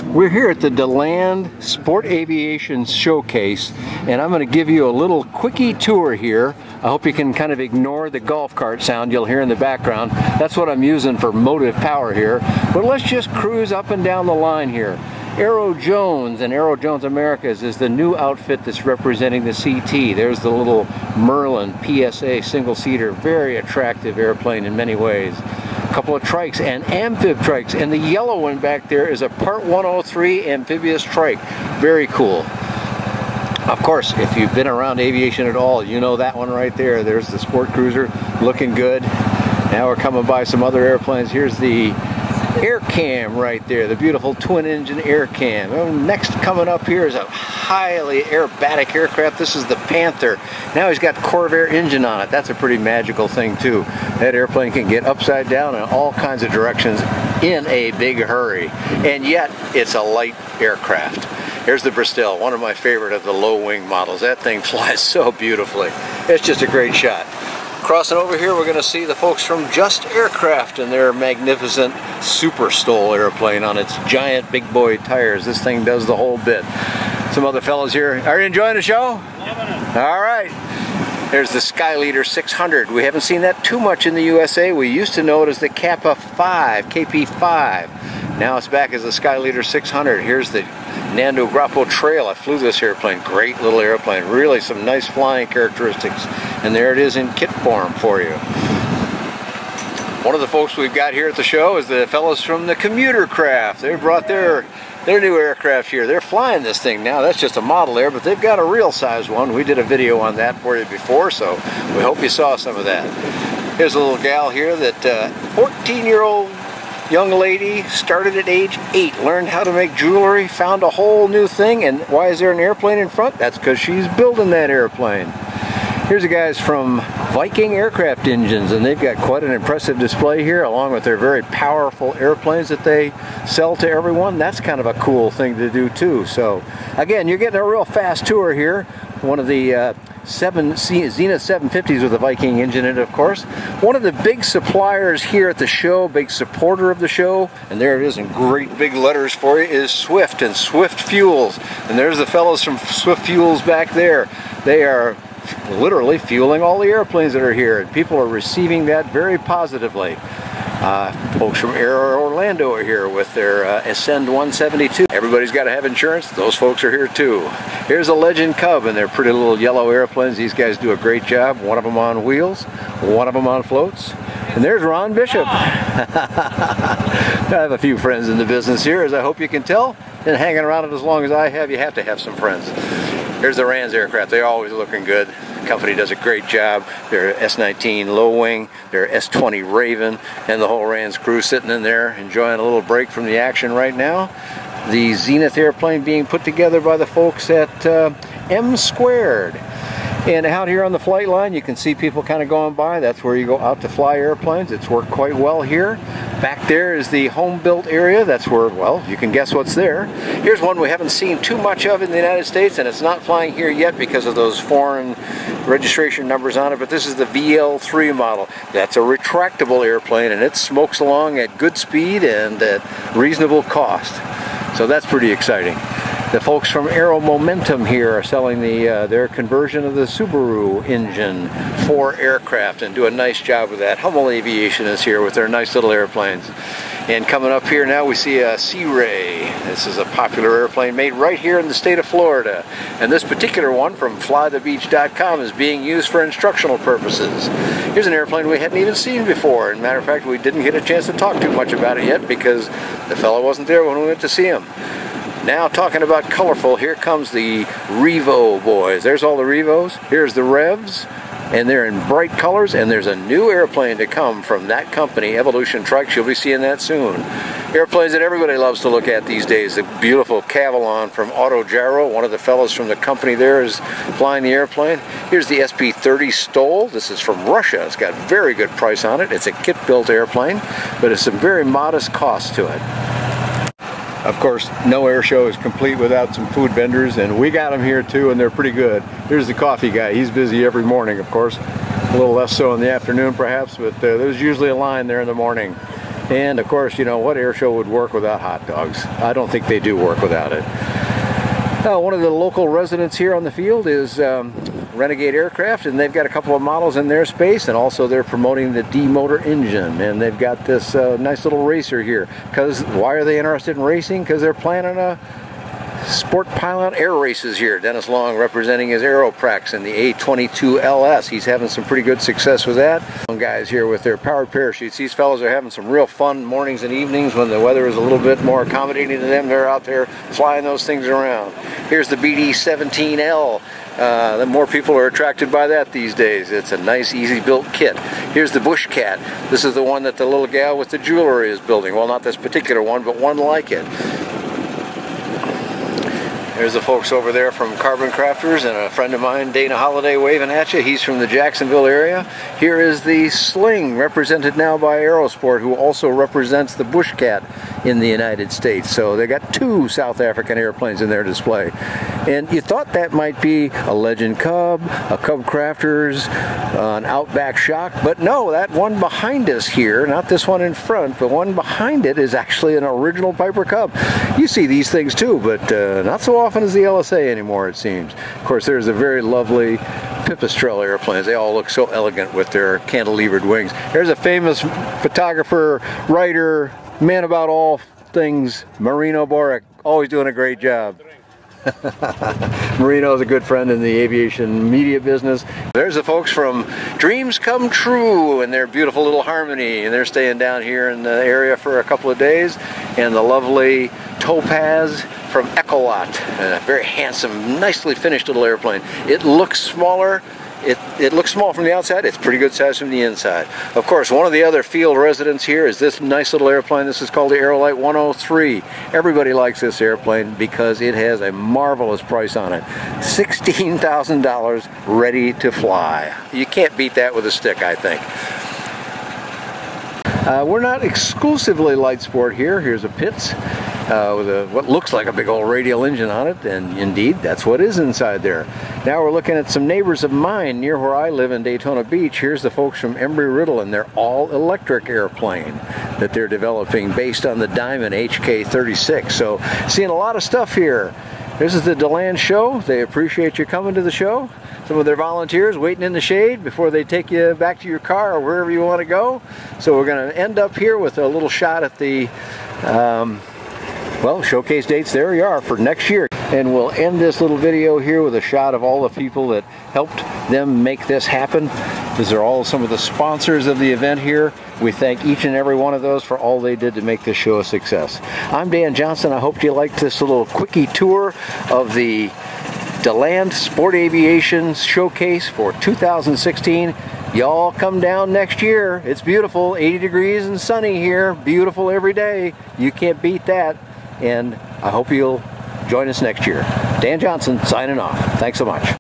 We're here at the DeLand Sport Aviation Showcase, and I'm going to give you a little quickie tour here. I hope you can kind of ignore the golf cart sound you'll hear in the background. That's what I'm using for motive power here. But let's just cruise up and down the line here. Aero Jones and Aero Jones Americas is the new outfit that's representing the CT. There's the little Merlin PSA single-seater, very attractive airplane in many ways. A couple of trikes and amphib trikes, and the yellow one back there is a Part 103 amphibious trike. Very cool. Of course, if you've been around aviation at all, you know that one right there. There's the Sport Cruiser, looking good. Now we're coming by some other airplanes. Here's the Aircam right there, the beautiful twin-engine Aircam. Well, next coming up here is a highly aerobatic aircraft. This is the Panther. Now he's got Corvair engine on it. That's a pretty magical thing too. That airplane can get upside down in all kinds of directions in a big hurry, and yet it's a light aircraft. Here's the Bristol, one of my favorite of the low-wing models. That thing flies so beautifully. It's just a great shot. Crossing over here, we're going to see the folks from Just Aircraft and their magnificent Super Stol airplane on its giant big boy tires. This thing does the whole bit. Some other fellows here. Are you enjoying the show? All right. There's the Skyleader 600. We haven't seen that too much in the USA. We used to know it as the Kappa 5, KP5. Now it's back as the Skyleader 600. Here's the Nando Grappo Trail. I flew this airplane. Great little airplane. Really some nice flying characteristics. And there it is in kit form for you. One of the folks we've got here at the show is the fellows from the Commuter Craft. They brought their new aircraft here. They're flying this thing now. That's just a model there, but they've got a real size one. We did a video on that for you before, so we hope you saw some of that. Here's a little gal here that 14-year-old young lady, started at age 8, learned how to make jewelry, found a whole new thing, and why is there an airplane in front? That's because she's building that airplane. Here's the guys from Viking Aircraft Engines, and they've got quite an impressive display here, along with their very powerful airplanes that they sell to everyone. That's kind of a cool thing to do too. So again, you're getting a real fast tour here. One of the Zenith 750s with a Viking engine in it, of course. One of the big suppliers here at the show, big supporter of the show, and there it is in great big letters for you, is Swift and Swift Fuels. And there's the fellows from Swift Fuels back there. They are literally fueling all the airplanes that are here, and people are receiving that very positively. Folks from Aero Orlando are here with their Ascend 172. Everybody's got to have insurance. Those folks are here too. Here's a Legend Cub and their pretty little yellow airplanes. These guys do a great job. One of them on wheels, one of them on floats. And there's Ron Bishop. I have a few friends in the business here, as I hope you can tell. And hanging around it as long as I have, you have to have some friends. Here's the Rands aircraft. They're always looking good. The company does a great job. They're S-19 low wing, they're S-20 Raven, and the whole Rands crew sitting in there enjoying a little break from the action right now. The Zenith airplane being put together by the folks at M Squared. And out here on the flight line, you can see people kind of going by. That's where you go out to fly airplanes. It's worked quite well here. Back there is the home-built area. That's where, well, you can guess what's there. Here's one we haven't seen too much of in the United States, and it's not flying here yet because of those foreign registration numbers on it, but this is the VL3 model. That's a retractable airplane, and it smokes along at good speed and at reasonable cost. So that's pretty exciting. The folks from Aero Momentum here are selling their conversion of the Subaru engine for aircraft and do a nice job with that. Hummel Aviation is here with their nice little airplanes. And coming up here now we see a Sea Ray. This is a popular airplane made right here in the state of Florida. And this particular one from flythebeach.com is being used for instructional purposes. Here's an airplane we hadn't even seen before. As a matter of fact, we didn't get a chance to talk too much about it yet because the fellow wasn't there when we went to see him. Now talking about colorful, here comes the Revo boys. There's all the Revos. Here's the Revs, and they're in bright colors, and there's a new airplane to come from that company, Evolution Trikes. You'll be seeing that soon. Airplanes that everybody loves to look at these days. The beautiful Cavalon from Autogyro. One of the fellows from the company there is flying the airplane. Here's the SP-30 Stol. This is from Russia. It's got very good price on it. It's a kit-built airplane, but it's some very modest cost to it. Of course, no air show is complete without some food vendors, and we got them here too, and they're pretty good. Here's the coffee guy. He's busy every morning, of course. A little less so in the afternoon, perhaps, but there's usually a line there in the morning. And of course, you know, what air show would work without hot dogs? I don't think they do work without it. One of the local residents here on the field is Renegade Aircraft, and they've got a couple of models in their space, and also they're promoting the D-motor engine, and they've got this nice little racer here. Because why are they interested in racing? Because they're planning a Sport Pilot air races here. Dennis Long representing his Aeroprax in the A22LS. He's having some pretty good success with that. Some guys here with their powered parachutes. These fellows are having some real fun mornings and evenings when the weather is a little bit more accommodating to them. They're out there flying those things around. Here's the BD17L. The more people are attracted by that these days. It's a nice, easy-built kit. Here's the Bush Cat. This is the one that the little gal with the jewelry is building. Well, not this particular one, but one like it. There's the folks over there from Carbon Crafters, and a friend of mine, Dana Holiday, waving at you. He's from the Jacksonville area. Here is the Sling, represented now by Aerosport, who also represents the Bush Cat in the United States. So they got two South African airplanes in their display. And you thought that might be a Legend Cub, a Cub Crafters, an Outback Shock, but no, that one behind us here, not this one in front, but one behind it is actually an original Piper Cub. You see these things too, but not so often as the LSA anymore, it seems. Of course, there's a very lovely Pipistrel airplanes. They all look so elegant with their cantilevered wings. There's a famous photographer, writer, man about all things, Marino Boric, always doing a great job. Marino is a good friend in the aviation media business. There's the folks from Dreams Come True and their beautiful little Harmony, and they're staying down here in the area for a couple of days. And the lovely Topaz from Ecolot, a very handsome, nicely finished little airplane. It looks smaller. It looks small from the outside. It's pretty good size from the inside. Of course, one of the other field residents here is this nice little airplane. This is called the Aerolite 103. Everybody likes this airplane because it has a marvelous price on it. $16,000 ready to fly. You can't beat that with a stick, I think. We're not exclusively light sport here. Here's a Pitts with what looks like a big old radial engine on it, and indeed that's what is inside there. Now we're looking at some neighbors of mine near where I live in Daytona Beach. Here's the folks from Embry-Riddle and their all-electric airplane that they're developing based on the Diamond HK36. So seeing a lot of stuff here. This is the DeLand show. They appreciate you coming to the show. Some of their volunteers waiting in the shade before they take you back to your car or wherever you want to go. So we're going to end up here with a little shot at the well, showcase dates. There we are for next year. And we'll end this little video here with a shot of all the people that helped them make this happen. These are all some of the sponsors of the event here. We thank each and every one of those for all they did to make this show a success. I'm Dan Johnson. I hope you liked this little quickie tour of the DeLand Sport Aviation Showcase for 2016. Y'all come down next year. It's beautiful, 80 degrees and sunny here. Beautiful every day. You can't beat that. And I hope you'll join us next year. Dan Johnson signing off. Thanks so much.